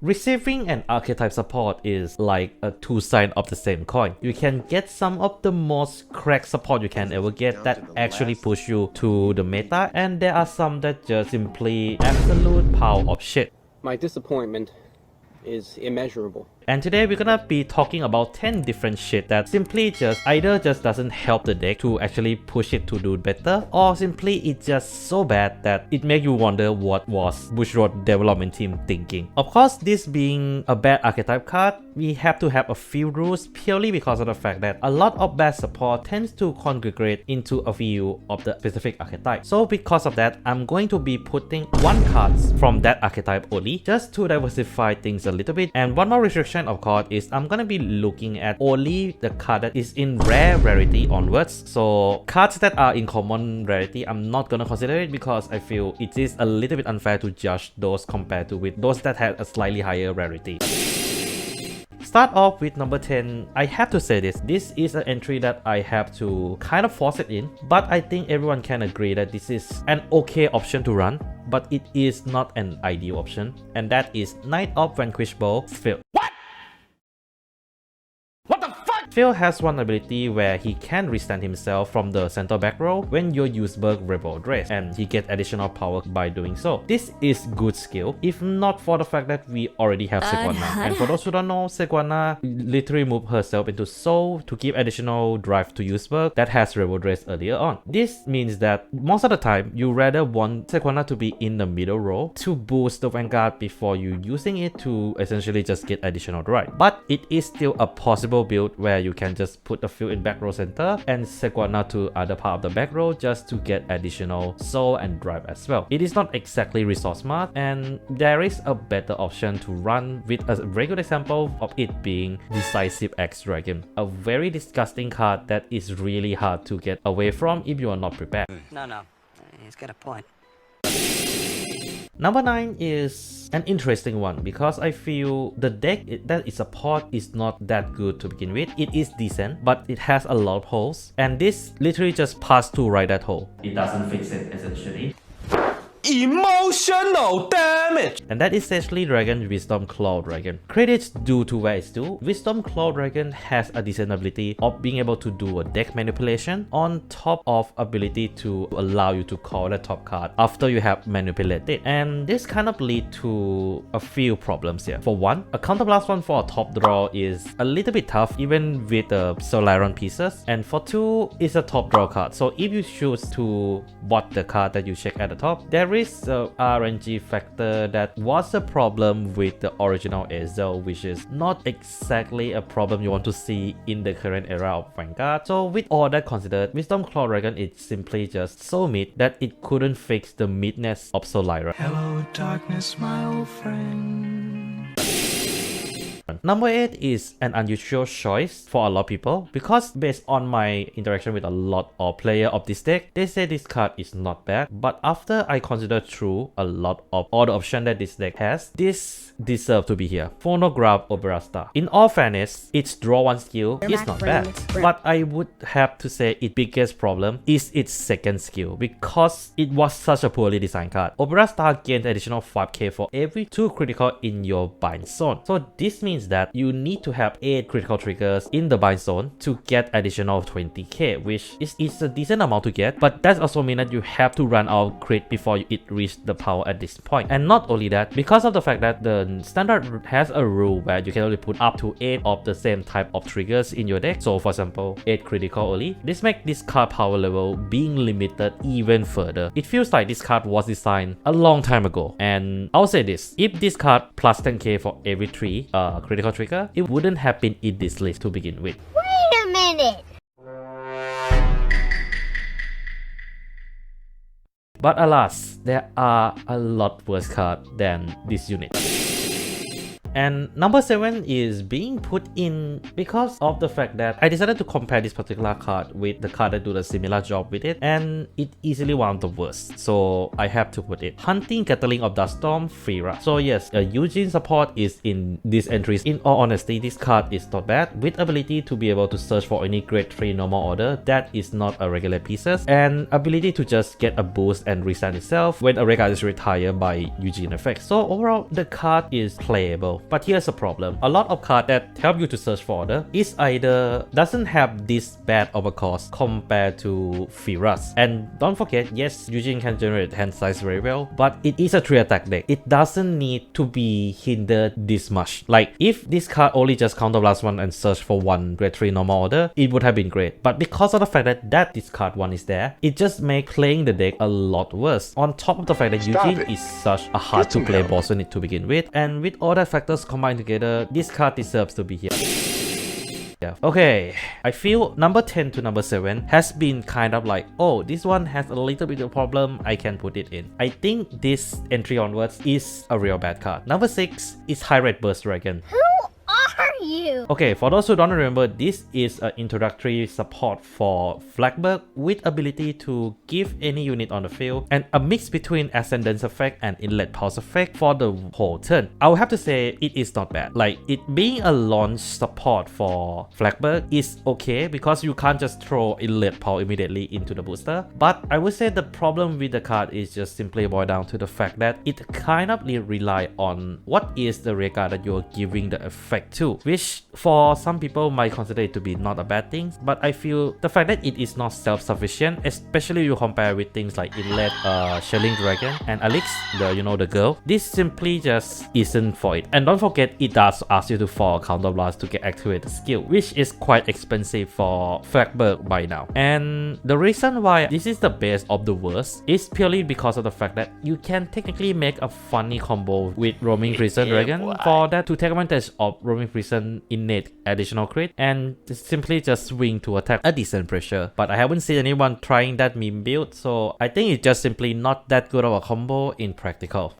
Receiving an archetype support is like a two sides of the same coin. You can get some of the most cracked support you can ever get that actually push you to the meta, and there are some that just simply absolute pile of shit. My disappointment is immeasurable. And today we're gonna be talking about 10 different shit that simply just either just doesn't help the deck to actually push it to do better, or simply it's just so bad that it makes you wonder what was Bushiroad development team thinking. Of course, this being a bad archetype card, we have to have a few rules purely because of the fact that a lot of bad support tends to congregate into a few of the specific archetype. So because of that, I'm going to be putting one card from that archetype only just to diversify things a little bit. And one more restriction of course is I'm gonna be looking at only the card that is in rare rarity onwards. So cards that are in common rarity, I'm not gonna consider it because I feel it is a little bit unfair to judge those compared to with those that have a slightly higher rarity. Start off with number 10. I have to say this is an entry that I have to kind of force it in, but I think everyone can agree that this is an okay option to run, but it is not an ideal option, and that is Knight of Vanquish Bow, Phil. Phil has one ability where he can restand himself from the center back row when you use Overdress, and he gets additional power by doing so. This is good skill, if not for the fact that we already have Seguana. And for those who don't know, Seguana literally moved herself into Soul to give additional drive to Useberg that has Overdress earlier on. This means that most of the time, you rather want Seguana to be in the middle row to boost the Vanguard before you using it to essentially just get additional drive. But it is still a possible build where you can just put the field in back row center and Seguana to other part of the back row just to get additional soul and drive as well. It is not exactly resource smart, and there is a better option to run with a very good example of it being Decisive X Dragon, a very disgusting card that is really hard to get away from if you are not prepared. No, he's got a point. Number 9 is an interesting one because I feel the deck that it supports is not that good to begin with. It is decent, but it has a lot of holes, and this literally just passed to right that hole. It doesn't fix it essentially. Emotional damage! And that is essentially Dragon Wisdom Claw Dragon. Credits due to where it's due. Wisdom Claw Dragon has a decent ability of being able to do a deck manipulation on top of ability to allow you to call the top card after you have manipulated. And this kind of lead to a few problems here. For one, a counterblast one for a top draw is a little bit tough even with the Solaron pieces. And for two, it's a top draw card. So if you choose to bot the card that you check at the top, there is a RNG factor that was a problem with the original Azel, which is not exactly a problem you want to see in the current era of Vanguard. So with all that considered, Wisdom Claw Dragon is simply just so mid that it couldn't fix the midness of Solaron. Hello darkness, my old friend. Number 8 is an unusual choice for a lot of people because based on my interaction with a lot of players of this deck, they say this card is not bad, but after I consider through a lot of all the options that this deck has, this deserves to be here. Phonograph Overdress. In all fairness, its draw one skill is not bad, but I would have to say its biggest problem is its second skill because it was such a poorly designed card. Overdress gains additional 5k for every 2 critical in your bind zone. So this means that you need to have 8 critical triggers in the bind zone to get additional 20k, which is a decent amount to get, but that also means that you have to run out crit before it reaches the power at this point. And not only that, because of the fact that the standard has a rule where you can only put up to 8 of the same type of triggers in your deck, so for example 8 critical only, this makes this card power level being limited even further. It feels like this card was designed a long time ago, and I'll say this, if this card plus 10k for every 3 critical trigger, it wouldn't have been in this list to begin with. Wait a minute! But alas, there are a lot worse cards than this unit. And number 7 is being put in because of the fact that I decided to compare this particular card with the card that do the similar job with it, and it easily one of the worst, so I have to put it. Hunting Gatling of Duststorm, Fira. So yes, Eugene support is in these entries. In all honesty, this card is not bad, with ability to be able to search for any grade 3 normal order that is not a regular pieces, and ability to just get a boost and restand itself when a red card is retired by Eugene effect. So overall, the card is playable. But here's a problem. A lot of cards that help you to search for order is either doesn't have this bad of a cost compared to Firas. And don't forget, yes, Eugene can generate hand size very well, but it is a 3 attack deck. It doesn't need to be hindered this much. Like if this card only just counterblast 1 and search for 1 grade 3 normal order, it would have been great. But because of the fact that this card 1 is there, it just makes playing the deck a lot worse. On top of the fact that Eugene is such a hard to play boss unit to begin with, and with all the factors combined together, this card deserves to be here. Okay, I feel number 10 to number 7 has been kind of like, oh, this one has a little bit of problem, I can put it in. I think this entry onwards is a real bad card. Number 6 is High Red Burst Dragon. Are you? Okay, for those who don't remember, this is an introductory support for Flagberg with ability to give any unit on the field and a mix between Ascendance effect and Inlet Pulse effect for the whole turn. I would have to say it is not bad. Like, it being a launch support for Flagberg is okay because you can't just throw Inlet Pulse immediately into the booster. But I would say the problem with the card is just simply boiled down to the fact that it kind of rely on what is the rare card that you're giving the effect to, which for some people might consider it to be not a bad thing, but I feel the fact that it is not self-sufficient, especially you compare with things like Inlet, Shelling Dragon, and Alex, the girl, this simply just isn't for it. And don't forget, it does ask you to fall a counterblast to get activated skill, which is quite expensive for Flagberg by now. And the reason why this is the best of the worst is purely because of the fact that you can technically make a funny combo with Roaming Prison Dragon for that to take advantage of Roaming Prison innate additional crit and simply just swing to attack a decent pressure. But I haven't seen anyone trying that meme build, so I think it's just simply not that good of a combo in practical.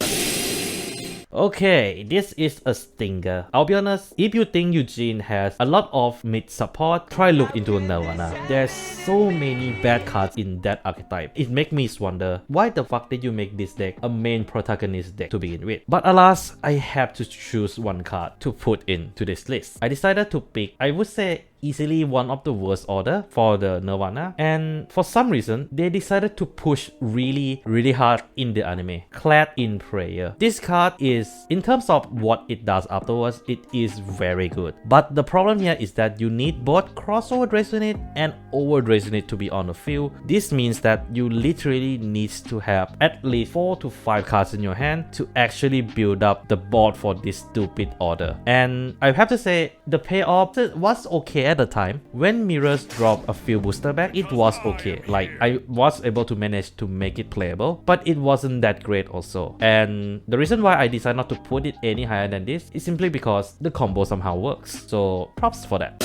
Okay, this is a stinger. I'll be honest, if you think Eugene has a lot of mid support, try look into Nirvana. There's so many bad cards in that archetype. It makes me wonder, why the fuck did you make this deck a main protagonist deck to begin with? But alas, I have to choose one card to put into this list. I decided to pick, I would say, easily one of the worst order for the Nirvana, and for some reason they decided to push really hard in the anime, Clad in Prayer. This card is, in terms of what it does afterwards, it is very good, but the problem here is that you need both crossover Overdress unit and Overdress unit to be on the field. This means that you literally need to have at least 4 to 5 cards in your hand to actually build up the board for this stupid order. And I have to say, the payoff was okay at the time. When Mirrors dropped a few booster back, it was okay. Like, I was able to manage to make it playable, but it wasn't that great also. And the reason why I decided not to put it any higher than this is simply because the combo somehow works. So props for that.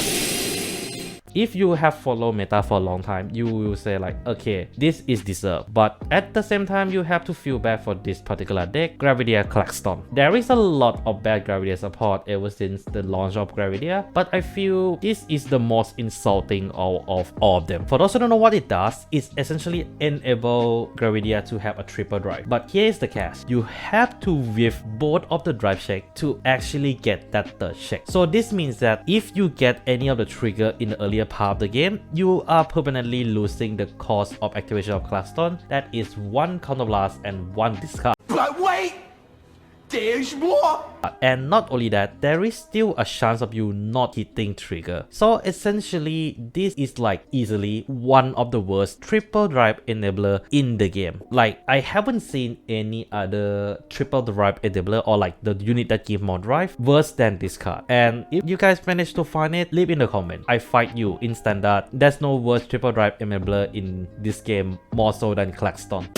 If you have followed meta for a long time, you will say like, okay, this is deserved. But at the same time, you have to feel bad for this particular deck, Gravidia Claxton. There is a lot of bad Gravidia support ever since the launch of Gravidia, but I feel this is the most insulting of all of them. For those who don't know what it does, it's essentially enable Gravidia to have a triple drive. But here is the catch. You have to whiff both of the drive check to actually get that third check. So this means that if you get any of the trigger in the earlier part of the game, you are permanently losing the cost of activation of Claxton. That is 1 counterblast and 1 discard. But wait! There's more! And not only that, there is still a chance of you not hitting trigger. So essentially, this is like easily one of the worst triple drive enabler in the game. Like, I haven't seen any other triple drive enabler or like the unit that give more drive worse than this card. And if you guys manage to find it, leave in the comment. I fight you in standard. There's no worse triple drive enabler in this game more so than Claxton.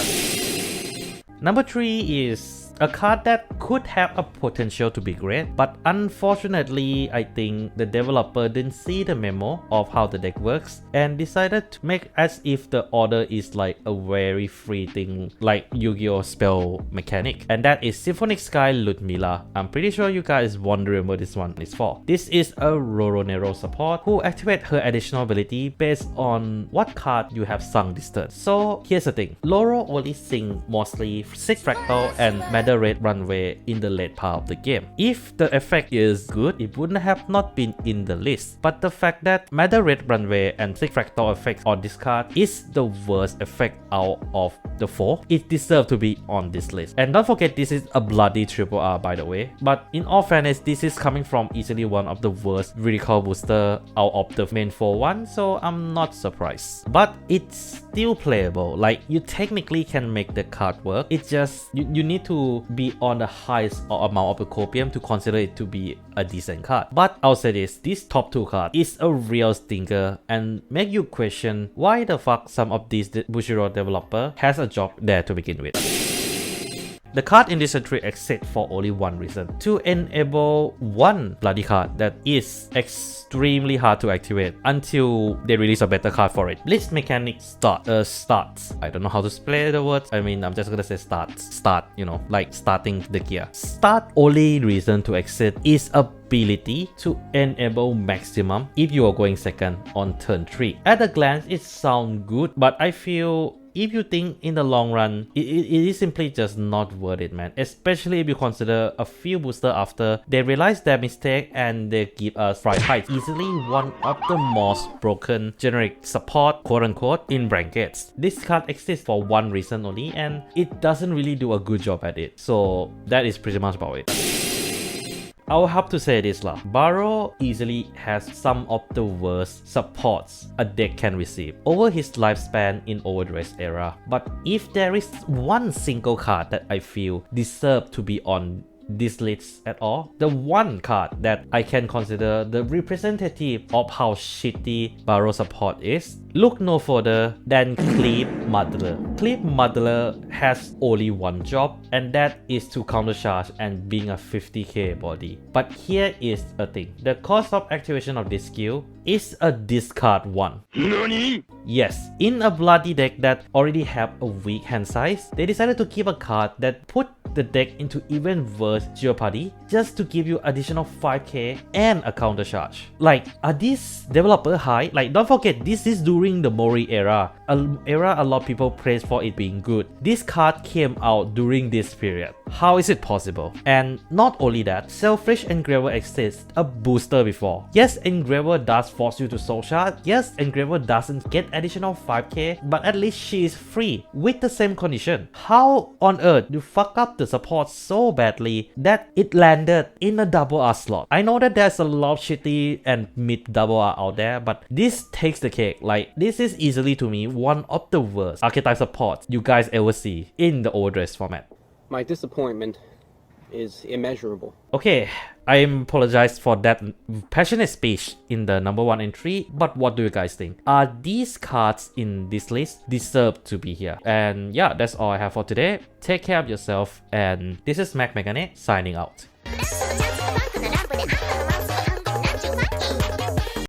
Number 3 is A card that could have a potential to be great, but unfortunately, I think the developer didn't see the memo of how the deck works and decided to make as if the order is like a very free thing like Yu-Gi-Oh spell mechanic, and that is Symphonic Sky Luda. I'm pretty sure you guys wondering what this one is for. This is a Roronero support who activate her additional ability based on what card you have sung this turn. So here's the thing, Loro only sing mostly 6 Fractal and Matter Red Runway in the late part of the game. If the effect is good, it wouldn't have not been in the list, but the fact that Matter Red Runway and 6 Fractal effects on this card is the worst effect out of the 4, it deserves to be on this list. And don't forget, this is a bloody triple R by the way, but in all fairness, this is coming from easily one of the worst recall booster out of the main 4-1, so I'm not surprised. But it's still playable, like you technically can make the card work, it's just you need to be on the highest amount of the copium to consider it to be a decent card. But I'll say this top 2 card is a real stinker and make you question why the fuck some of these Bushiroad developer has a job there to begin with. The card in this entry exists for only one reason, to enable one bloody card that is extremely hard to activate until they release a better card for it. Blitz mechanic starts. I don't know how to spell the words. I mean, I'm just gonna say start, you know, like starting the gear. Start only reason to exit is ability to enable maximum if you are going second on turn 3. At a glance, it sounds good, but I feel if you think in the long run, it is simply just not worth it, man. Especially if you consider a few boosters after they realize their mistake and they give us Fright Height, easily one of the most broken generic support, quote unquote, in brackets. This card exists for one reason only and it doesn't really do a good job at it. So that is pretty much about it. I'll have to say this lah, Barrow easily has some of the worst supports a deck can receive over his lifespan in Overdress era. But if there is one single card that I feel deserve to be on this list at all, the one card that I can consider the representative of how shitty Barrow support is, look no further than Cleave Muddler. Cleave Muddler has only one job, and that is to countercharge and being a 50k body. But here is a thing, the cost of activation of this skill is a discard 1. NANI? Yes, in a bloody deck that already have a weak hand size, they decided to keep a card that put the deck into even worse jeopardy just to give you additional 5k and a counter charge. Like, are these developer high? Like, don't forget, this is during the Mori era, an era a lot of people praise for it being good. This card came out during this period. How is it possible? And not only that, Selfish Engraver exists a booster before. Yes, Engraver does force you to soul shard. Yes, Engraver doesn't get additional 5k, but at least she is free with the same condition. How on earth you fuck up the support so badly that it landed in a double R slot? I know that there's a lot of shitty and mid double R out there, but this takes the cake. Like, this is easily to me one of the worst archetype supports you guys ever see in the Overdress format. My disappointment is immeasurable. Okay, I apologize for that passionate speech in the number 1 entry, but what do you guys think? Are these cards in this list deserve to be here? And yeah, that's all I have for today. Take care of yourself, and this is Mac Mechanic signing out.